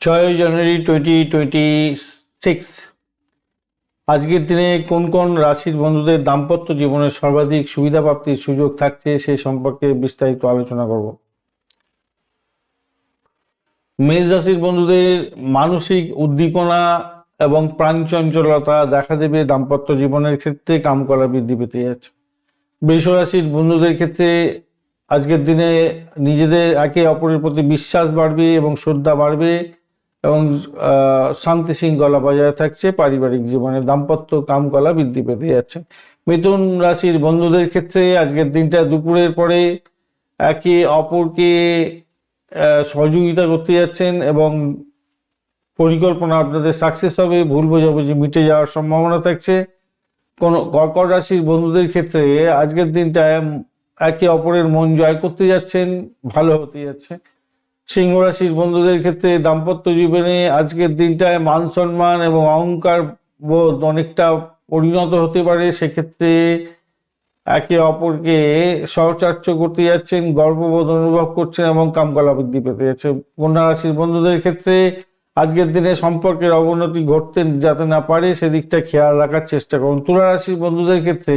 6 জানুয়ারি 2026 আজকের দিনে কোন কোন রাশির বন্ধুদের দাম্পত্য জীবনে সর্বাধিক সুবিধা প্রাপ্তির সুযোগ থাকছে সে সম্পর্কে বিস্তারিত আলোচনা করব। মেষ রাশির বন্ধুদের মানসিক উদ্দীপনা এবং প্রাণচঞ্চলতা দেখা দেবে দাম্পত্য জীবনের ক্ষেত্রে, কামকলা বৃদ্ধি পেতে যাচ্ছে। বৃষ রাশির বন্ধুদের ক্ষেত্রে আজকের দিনে নিজেদের একে অপরের প্রতি বিশ্বাস বাড়বে এবং শ্রদ্ধা বাড়বে এবং শান্তি শৃঙ্খলা বজায় থাকছে। পারিবারিক জীবনে দাম্পত্য কামকলা বৃদ্ধি পেতে যাচ্ছে। মিথুন রাশির বন্ধুদের ক্ষেত্রে আজকের দিনটা দুপুরের পরে একে অপরকে সহযোগিতা করতে যাচ্ছেন এবং পরিকল্পনা আপনাদের সাকসেস হবে, ভুল বোঝাবুঝি মিটে যাওয়ার সম্ভাবনা থাকছে। কোন কর্কট রাশির বন্ধুদের ক্ষেত্রে আজকের দিনটায় একে অপরের মন জয় করতে যাচ্ছেন, ভালো হতে যাচ্ছে। সিংহ রাশির বন্ধুদের ক্ষেত্রে দাম্পত্য জীবনে আজকের দিনটায় মান সম্মান এবং অহংকার বোধ অনেকটা পরিণত হতে পারে, সেক্ষেত্রে একে অপরকে সহচার্য করতে যাচ্ছেন, গর্ববোধ অনুভব করছেন এবং কামকলা বৃদ্ধি পেতে যাচ্ছে। কন্যা রাশির বন্ধুদের ক্ষেত্রে আজকের দিনে সম্পর্কের অবনতি ঘটতে যাতে না পারে সেদিকটা খেয়াল রাখার চেষ্টা করুন। তুলা রাশির বন্ধুদের ক্ষেত্রে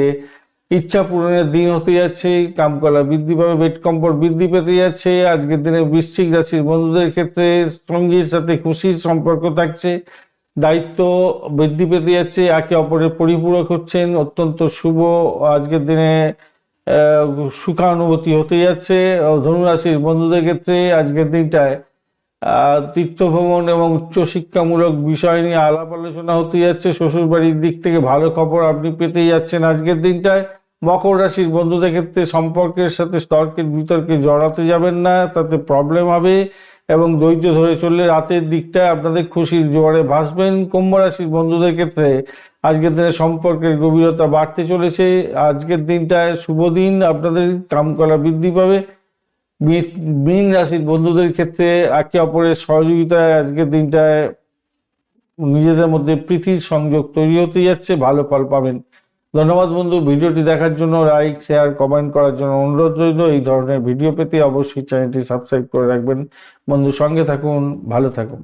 ইচ্ছা পূরণের দিন হতে যাচ্ছে, কামকলা বৃদ্ধি পাবে, বেড কম্ফর্ট বৃদ্ধি পেতে যাচ্ছে। আজকের দিনে বৃশ্চিক রাশির বন্ধুদের ক্ষেত্রে সঙ্গীর সাথে খুশির সম্পর্ক থাকছে, দায়িত্ব বৃদ্ধি পেতে যাচ্ছে, একে অপরের পরিপূরক হচ্ছেন, অত্যন্ত শুভ আজকের দিনে সুখানুভূতি হতে যাচ্ছে। ধনুরাশির বন্ধুদের ক্ষেত্রে আজকের দিনটায় তীর্থভ্রমণ এবং উচ্চশিক্ষামূলক বিষয় নিয়ে আলাপ আলোচনা হতে যাচ্ছে। শ্বশুরবাড়ির দিক থেকে ভালো খবর আপনি পেতেই যাচ্ছেন আজকের দিনটায়। মকর রাশির বন্ধুদের ক্ষেত্রে সম্পর্কের সাথে তর্কের বিতর্কে জড়াতে যাবেন না, তাতে প্রবলেম হবে এবং ধৈর্য ধরে চললে রাতের দিকটায় আপনাদের খুশির জোয়ারে ভাসবেন। কুম্ভ রাশির বন্ধুদের ক্ষেত্রে আজকের দিনে সম্পর্কের গভীরতা বাড়তে চলেছে। আজকের দিনটায় শুভ দিন, আপনাদের কামকলা বৃদ্ধি পাবে। মীন রাশির বন্ধুদের ক্ষেত্রে একে অপরের সহযোগিতায় আজকের দিনটায় নিজেদের মধ্যে প্রীতির সংযোগ তৈরি হতে যাচ্ছে, ভালো ফল পাবেন। ধন্যবাদ বন্ধু, ভিডিওটি দেখার জন্য। লাইক শেয়ার কমেন্ট করার জন্য অনুরোধ রইল। এই ধরনের ভিডিও পেতে অবশ্যই চ্যানেলটি সাবস্ক্রাইব করে রাখবেন। বন্ধু সঙ্গে থাকুন, ভালো থাকুন।